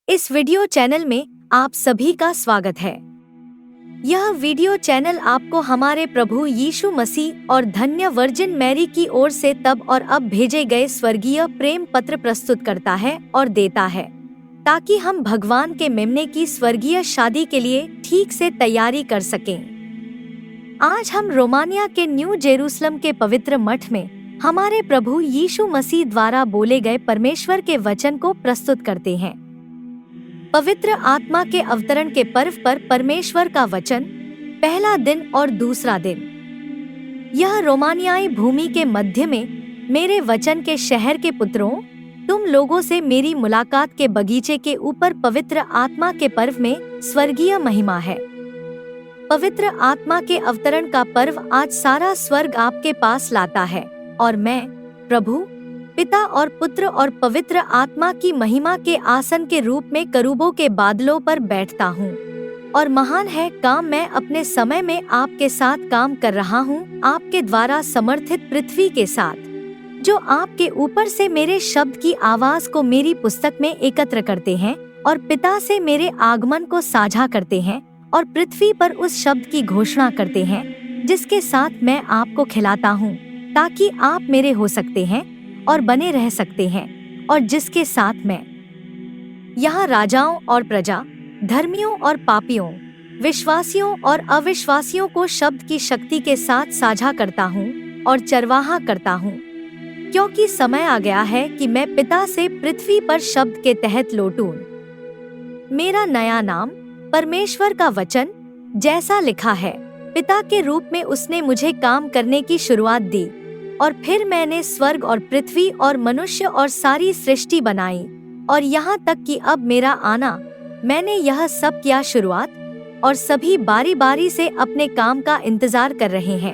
इस video channel में आप सभी का स्वागत है। यह वीडियो चैनल आपको हमारे प्रभु यीशु मसीह और धन्य वर्जिन मैरी की ओर से तब और अब भेजे गए स्वर्गीय प्रेम पत्र प्रस्तुत करता है और देता है, ताकि हम भगवान के मेमने की स्वर्गीय शादी के लिए ठीक से तैयारी कर सकें। आज हम रोमानिया के न्यू जेरूसलम के पवित्र मठ में हमारे प्रभु यीशु मसीह द्वारा बोले गए परमेश्वर के वचन को प्रस्तुत करते हैं। पवित्र आत्मा के अवतरण के पर्व पर परमेश्वर का वचन, पहला दिन और दूसरा दिन। यह रोमानियाई भूमि के मध्य में मेरे वचन के शहर के पुत्रों, तुम लोगों से मेरी मुलाकात के बगीचे के ऊपर पवित्र आत्मा के पर्व में स्वर्गीय महिमा है। पवित्र आत्मा के अवतरण का पर्व आज सारा स्वर्ग आपके पास लाता है और मैं प्रभु, पिता और पुत्र और पवित्र आत्मा की महिमा के आसन के रूप में करूबों के बादलों पर बैठता हूँ। और महान है काम मैं अपने समय में आपके साथ काम कर रहा हूँ, आपके द्वारा समर्थित पृथ्वी के साथ, जो आपके ऊपर से मेरे शब्द की आवाज को मेरी पुस्तक में एकत्र करते हैं और पिता से मेरे आगमन को साझा करते हैं और पृथ्वी पर उस शब्द की घोषणा करते हैं जिसके साथ मैं आपको खिलाता हूँ, ताकि आप मेरे हो सकते हैं और बने रह सकते हैं, और जिसके साथ मैं यहाँ राजाओं और प्रजा, धर्मियों और पापियों, विश्वासियों और अविश्वासियों को शब्द की शक्ति के साथ साझा करता हूँ और चरवाहा करता हूँ, क्योंकि समय आ गया है कि मैं पिता से पृथ्वी पर शब्द के तहत लौटूं। मेरा नया नाम परमेश्वर का वचन, जैसा लिखा है, पिता के रूप में उसने मुझे काम करने की शुरुआत दी, और फिर मैंने स्वर्ग और पृथ्वी और मनुष्य और सारी सृष्टि बनाई, और यहाँ तक कि अब मेरा आना, मैंने यह सब किया शुरुआत, और सभी बारी बारी से अपने काम का इंतजार कर रहे हैं।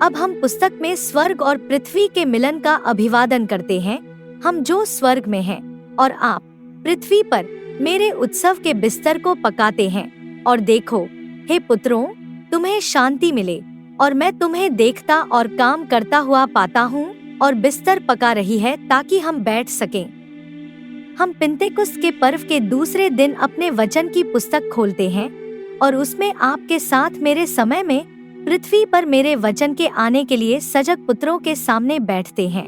अब हम पुस्तक में स्वर्ग और पृथ्वी के मिलन का अभिवादन करते हैं, हम जो स्वर्ग में हैं, और आप पृथ्वी पर मेरे उत्सव के बिस्तर को पकाते हैं। और देखो, हे पुत्रों, तुम्हें शांति मिले, और मैं तुम्हें देखता और काम करता हुआ पाता हूँ, और बिस्तर पका रही है ताकि हम बैठ सकें। हम पिन्तेकुस्त के पर्व के दूसरे दिन अपने वचन की पुस्तक खोलते हैं और उसमें आपके साथ मेरे समय में पृथ्वी पर मेरे वचन के आने के लिए सजग पुत्रों के सामने बैठते हैं।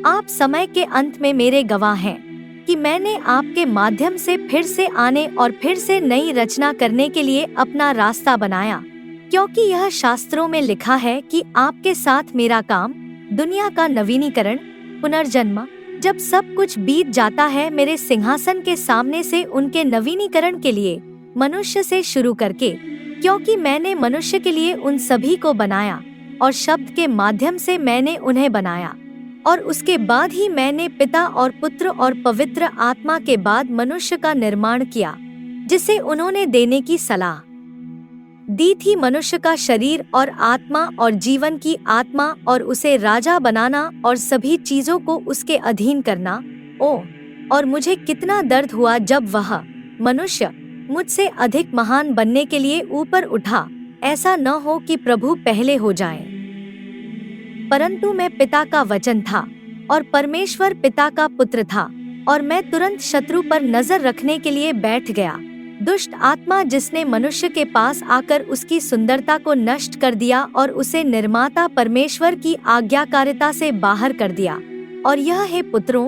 आप समय के अंत में मेरे गवाह हैं कि मैंने आपके माध्यम से फिर से आने और फिर से नई रचना करने के लिए अपना रास्ता बनाया, क्योंकि यह शास्त्रों में लिखा है कि आपके साथ मेरा काम, दुनिया का नवीनीकरण, पुनर्जन्म, जब सब कुछ बीत जाता है मेरे सिंहासन के सामने से उनके नवीनीकरण के लिए मनुष्य से शुरू करके, क्योंकि मैंने मनुष्य के लिए उन सभी को बनाया और शब्द के माध्यम से मैंने उन्हें बनाया, और उसके बाद ही मैंने पिता और पुत्र और पवित्र आत्मा के बाद मनुष्य का निर्माण किया, जिसे उन्होंने देने की सलाह दी थी, मनुष्य का शरीर और आत्मा और जीवन की आत्मा, और उसे राजा बनाना और सभी चीजों को उसके अधीन करना। और मुझे कितना दर्द हुआ जब वह मनुष्य मुझसे अधिक महान बनने के लिए ऊपर उठा। ऐसा न हो कि प्रभु पहले हो जाए। परंतु मैं पिता का वचन था और परमेश्वर पिता का पुत्र था, और मैं तुरंत शत्रु पर नजर रखने के लिए बैठ गया। दुष्ट आत्मा जिसने मनुष्य के पास आकर उसकी सुंदरता को नष्ट कर दिया और उसे निर्माता परमेश्वर की आज्ञाकारिता से बाहर कर दिया। और यह है पुत्रों,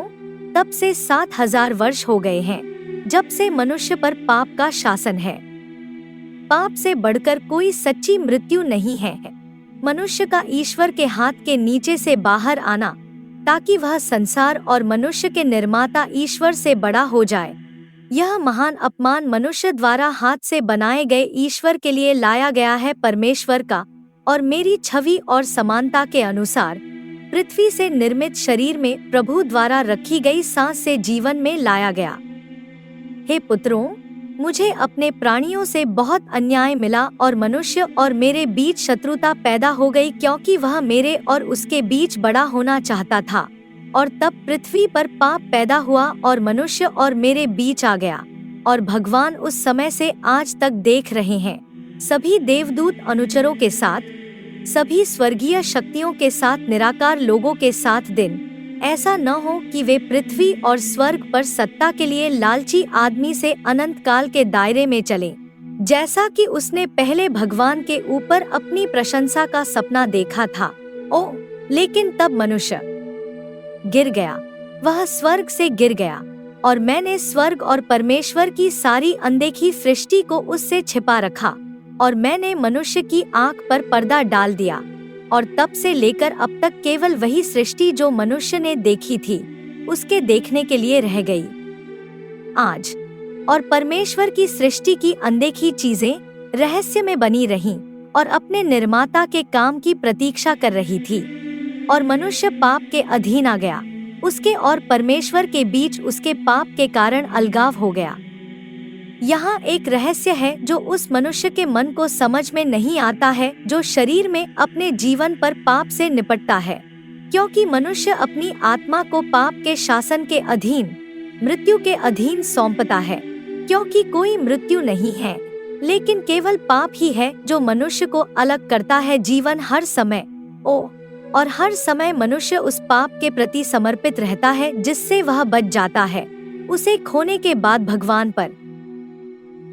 तब से 7000 वर्ष हो गए हैं जब से मनुष्य पर पाप का शासन है। पाप से बढ़कर कोई सच्ची मृत्यु नहीं है, मनुष्य का ईश्वर के हाथ के नीचे से बाहर आना, ताकि वह संसार और मनुष्य के निर्माता ईश्वर से बड़ा हो जाए। यह महान अपमान मनुष्य द्वारा हाथ से बनाए गए ईश्वर के लिए लाया गया है परमेश्वर का, और मेरी छवि और समानता के अनुसार पृथ्वी से निर्मित शरीर में प्रभु द्वारा रखी गई सांस से जीवन में लाया गया। हे पुत्रों, मुझे अपने प्राणियों से बहुत अन्याय मिला और मनुष्य और मेरे बीच शत्रुता पैदा हो गई, क्योंकि वह मेरे और उसके बीच बड़ा होना चाहता था। और तब पृथ्वी पर पाप पैदा हुआ और मनुष्य और मेरे बीच आ गया। और भगवान उस समय से आज तक देख रहे हैं, सभी देवदूत अनुचरों के साथ, सभी स्वर्गीय शक्तियों के साथ, निराकार लोगों के साथ दिन ऐसा न हो कि वे पृथ्वी और स्वर्ग पर सत्ता के लिए लालची आदमी से अनंत काल के दायरे में चलें, जैसा कि उसने पहले भगवान के ऊपर अपनी प्रशंसा का सपना देखा था। ओ, लेकिन तब मनुष्य गिर गया, वह स्वर्ग से गिर गया, और मैंने स्वर्ग और परमेश्वर की सारी अनदेखी सृष्टि को उससे छिपा रखा, और मैंने मनुष्य की आंख पर पर्दा डाल दिया, और तब से लेकर अब तक केवल वही सृष्टि जो मनुष्य ने देखी थी उसके देखने के लिए रह गई। आज और परमेश्वर की सृष्टि की अनदेखी चीजें रहस्य में बनी रहीं और अपने निर्माता के काम की प्रतीक्षा कर रही थी, और मनुष्य पाप के अधीन आ गया। उसके और परमेश्वर के बीच उसके पाप के कारण अलगाव हो गया। यहाँ एक रहस्य है जो उस मनुष्य के मन को समझ में नहीं आता है जो शरीर में अपने जीवन पर पाप से निपटता है, क्योंकि मनुष्य अपनी आत्मा को पाप के शासन के अधीन, मृत्यु के अधीन सौंपता है, क्योंकि कोई मृत्यु नहीं है, लेकिन केवल पाप ही है जो मनुष्य को अलग करता है जीवन हर समय। और हर समय मनुष्य उस पाप के प्रति समर्पित रहता है जिससे वह बच जाता है उसे खोने के बाद भगवान पर।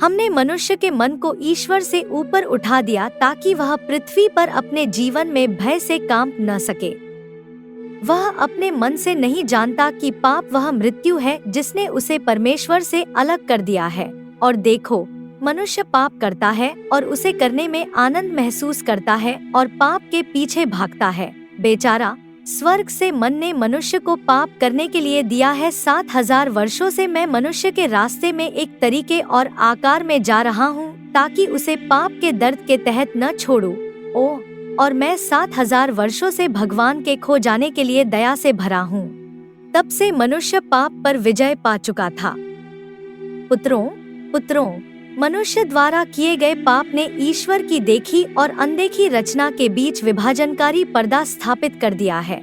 हमने मनुष्य के मन को ईश्वर से ऊपर उठा दिया ताकि वह पृथ्वी पर अपने जीवन में भय से कांप न सके। वह अपने मन से नहीं जानता कि पाप वह मृत्यु है जिसने उसे परमेश्वर से अलग कर दिया है। और देखो, मनुष्य पाप करता है और उसे करने में आनंद महसूस करता है और पाप के पीछे भागता है। बेचारा, स्वर्ग से मन ने मनुष्य को पाप करने के लिए दिया है। 7000 वर्षों से मैं मनुष्य के रास्ते में एक तरीके और आकार में जा रहा हूँ ताकि उसे पाप के दर्द के तहत न छोड़ूं। और मैं 7000 वर्षों से भगवान के खो जाने के लिए दया से भरा हूँ। तब से मनुष्य पाप पर विजय पा चुका था। पुत्रों, मनुष्य द्वारा किए गए पाप ने ईश्वर की देखी और अनदेखी रचना के बीच विभाजनकारी पर्दा स्थापित कर दिया है,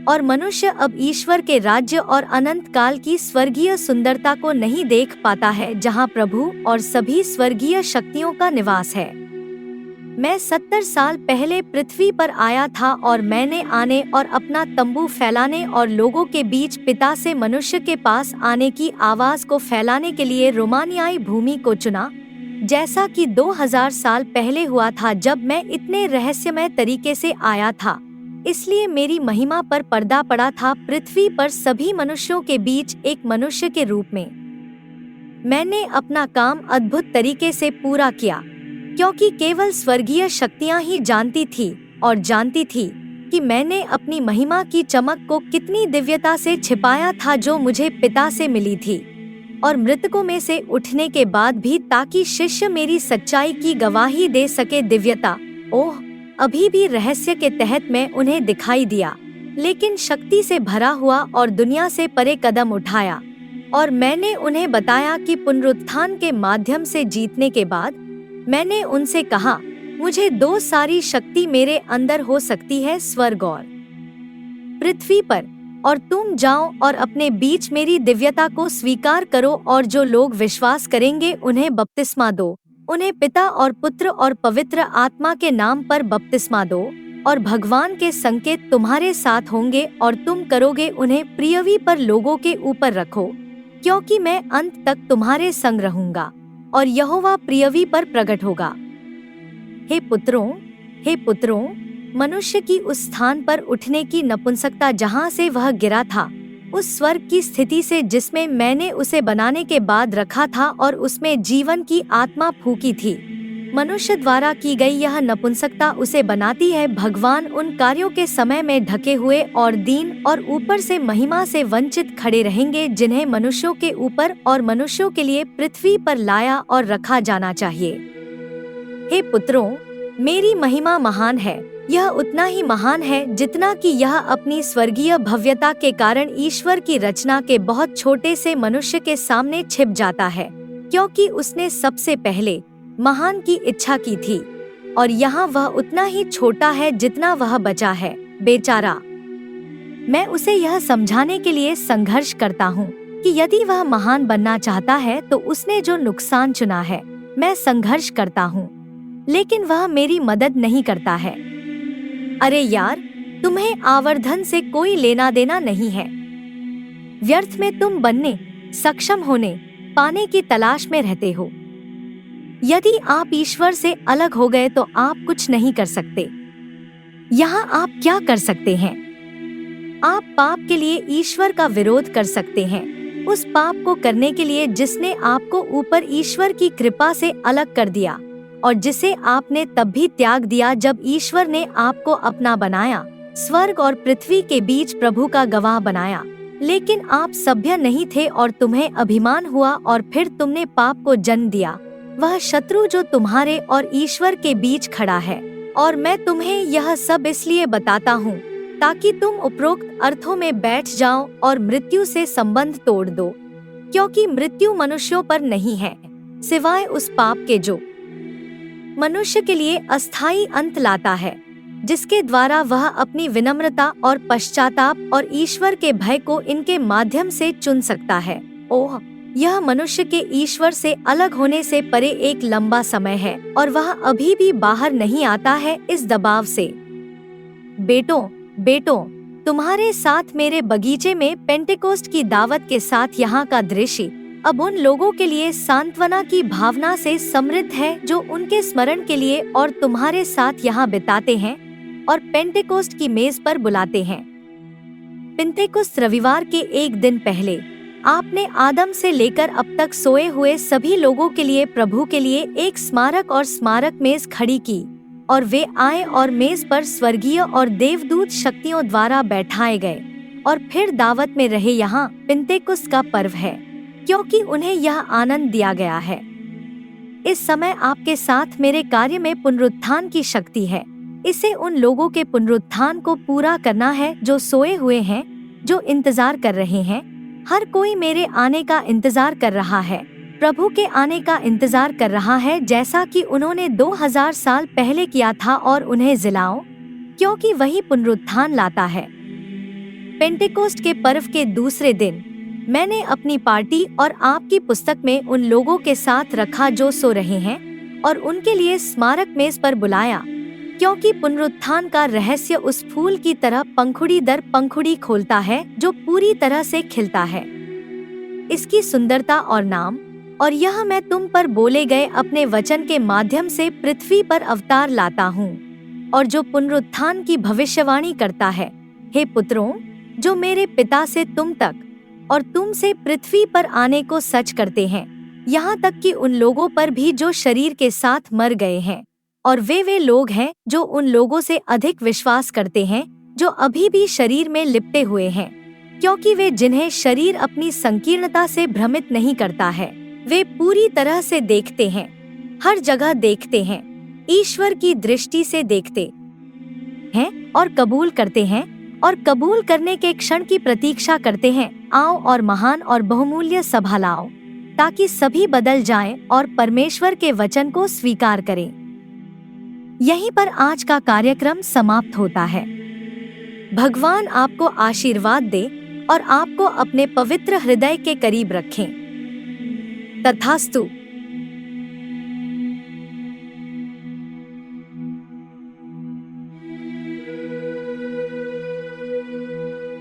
और मनुष्य अब ईश्वर के राज्य और अनंत काल की स्वर्गीय सुंदरता को नहीं देख पाता है, जहां प्रभु और सभी स्वर्गीय शक्तियों का निवास है। मैं 70 साल पहले पृथ्वी पर आया था और मैंने आने और अपना तंबू फैलाने और लोगों के बीच पिता से मनुष्य के पास आने की आवाज को फैलाने के लिए रोमानियाई भूमि को चुना, जैसा कि 2000 साल पहले हुआ था जब मैं इतने रहस्यमय तरीके से आया था। इसलिए मेरी महिमा पर पर्दा पड़ा था पृथ्वी पर सभी मनुष्यों के बीच एक मनुष्य के रूप में। मैंने अपना काम अद्भुत तरीके से पूरा किया, क्योंकि केवल स्वर्गीय शक्तियां ही जानती थी कि मैंने अपनी महिमा की चमक को कितनी दिव्यता से छिपाया था जो मुझे पिता से मिली थी, और मृतकों में से उठने के बाद भी, ताकि शिष्य मेरी सच्चाई की गवाही दे सके। दिव्यता, अभी भी रहस्य के तहत मैं उन्हें दिखाई दिया, लेकिन शक्ति से भरा हुआ और दुनिया से परे कदम उठाया। और मैंने उन्हें बताया कि पुनरुत्थान के माध्यम से जीतने के बाद मैंने उनसे कहा, मुझे 2 सारी शक्ति मेरे अंदर हो सकती है, स्वर्ग और पृथ्वी पर, और तुम जाओ और अपने बीच मेरी दिव्यता को स्वीकार करो, और जो लोग विश्वास करेंगे उन्हें बपतिस्मा दो। उन्हें पिता और पुत्र और पवित्र आत्मा के नाम पर बपतिस्मा दो, और भगवान के संकेत तुम्हारे साथ होंगे, और तुम करोगे उन्हें पृथ्वी पर लोगों के ऊपर रखो, क्योंकि मैं अंत तक तुम्हारे संग रहूंगा, और यहोवा पृथ्वी पर प्रकट होगा। हे पुत्रों, मनुष्य की उस स्थान पर उठने की नपुंसकता जहाँ से वह गिरा था, उस स्वर्ग की स्थिति से जिसमें मैंने उसे बनाने के बाद रखा था और उसमें जीवन की आत्मा फूकी थी, मनुष्य द्वारा की गई यह नपुंसकता उसे बनाती है। भगवान उन कार्यों के समय में ढके हुए और दीन और ऊपर से महिमा से वंचित खड़े रहेंगे जिन्हें मनुष्यों के ऊपर और मनुष्यों के लिए पृथ्वी पर लाया और रखा जाना चाहिए। हे पुत्रों, मेरी महिमा महान है। यह उतना ही महान है जितना कि यह अपनी स्वर्गीय भव्यता के कारण ईश्वर की रचना के बहुत छोटे से मनुष्य के सामने छिप जाता है, क्योंकि उसने सबसे पहले महान की इच्छा की थी, और यहाँ वह उतना ही छोटा है जितना वह बचा है। बेचारा, मैं उसे यह समझाने के लिए संघर्ष करता हूँ कि यदि वह महान बनना चाहता है तो उसने जो नुकसान चुना है। मैं संघर्ष करता हूँ, लेकिन वह मेरी मदद नहीं करता है। अरे यार, तुम्हें आवर्धन से कोई लेना देना नहीं है। व्यर्थ में तुम बनने, सक्षम होने, पाने की तलाश में रहते हो। यदि आप ईश्वर से अलग हो गए तो आप कुछ नहीं कर सकते। यहाँ आप क्या कर सकते हैं? आप पाप के लिए ईश्वर का विरोध कर सकते हैं, उस पाप को करने के लिए जिसने आपको ऊपर ईश्वर की कृपा से अलग कर दिया और जिसे आपने तब भी त्याग दिया जब ईश्वर ने आपको अपना बनाया, स्वर्ग और पृथ्वी के बीच प्रभु का गवाह बनाया। लेकिन आप सभ्य नहीं थे और तुम्हें अभिमान हुआ और फिर तुमने पाप को जन्म दिया, वह शत्रु जो तुम्हारे और ईश्वर के बीच खड़ा है। और मैं तुम्हें यह सब इसलिए बताता हूँ ताकि तुम उपरोक्त अर्थों में बैठ जाओ और मृत्यु से संबंध तोड़ दो, क्योंकि मृत्यु मनुष्यों पर नहीं है सिवाय उस पाप के जो मनुष्य के लिए अस्थायी अंत लाता है, जिसके द्वारा वह अपनी विनम्रता और पश्चाताप और ईश्वर के भय को इनके माध्यम से चुन सकता है। ओह, यह मनुष्य के ईश्वर से अलग होने से परे एक लंबा समय है और वह अभी भी बाहर नहीं आता है इस दबाव से। बेटों, तुम्हारे साथ मेरे बगीचे में पेंटेकोस्ट की दावत के साथ यहाँ का दृश्य अब उन लोगों के लिए सांत्वना की भावना से समृद्ध है जो उनके स्मरण के लिए और तुम्हारे साथ यहाँ बिताते हैं और पेंटेकोस्ट की मेज पर बुलाते हैं। पेंटेकोस्ट रविवार के एक दिन पहले आपने आदम से लेकर अब तक सोए हुए सभी लोगों के लिए प्रभु के लिए एक स्मारक मेज खड़ी की और वे आए और मेज पर स्वर्गीय और देवदूत शक्तियों द्वारा बैठाए गए और फिर दावत में रहे। यहाँ पेंतेकुस्त का पर्व है क्योंकि उन्हें यह आनंद दिया गया है। इस समय आपके साथ मेरे कार्य में पुनरुत्थान की शक्ति है। इसे उन लोगों के पुनरुत्थान को पूरा करना है जो सोए हुए हैं, जो इंतजार कर रहे हैं। हर कोई मेरे आने का इंतजार कर रहा है, प्रभु के आने का इंतजार कर रहा है, जैसा कि उन्होंने 2000 साल पहले किया था। और उन्हें जिलाओ क्योंकि वही पुनरुत्थान लाता है। पेंटेकोस्ट के पर्व के दूसरे दिन मैंने अपनी पार्टी और आपकी पुस्तक में उन लोगों के साथ रखा जो सो रहे हैं और उनके लिए स्मारक मेज पर बुलाया, क्योंकि पुनरुत्थान का रहस्य उस फूल की तरह पंखुड़ी दर पंखुड़ी खोलता है जो पूरी तरह से खिलता है। इसकी सुंदरता और नाम और यह मैं तुम पर बोले गए अपने वचन के माध्यम से पृथ्वी पर अवतार लाता हूँ और जो पुनरुत्थान की भविष्यवाणी करता है। हे पुत्रों, जो मेरे पिता से तुम तक और तुम से पृथ्वी पर आने को सच करते हैं, यहाँ तक कि उन लोगों पर भी जो शरीर के साथ मर गए हैं, और वे लोग हैं जो उन लोगों से अधिक विश्वास करते हैं जो अभी भी शरीर में लिपटे हुए हैं, क्योंकि वे जिन्हें शरीर अपनी संकीर्णता से भ्रमित नहीं करता है, वे पूरी तरह से देखते हैं, हर जगह देखते हैं, ईश्वर की दृष्टि से देखते हैं और कबूल करते हैं और कबूल करने के क्षण की प्रतीक्षा करते हैं। आओ और महान और बहुमूल्य सभा लाओ ताकि सभी बदल जाएं और परमेश्वर के वचन को स्वीकार करें। यहीं पर आज का कार्यक्रम समाप्त होता है। भगवान आपको आशीर्वाद दे और आपको अपने पवित्र हृदय के करीब रखें। तथास्तु।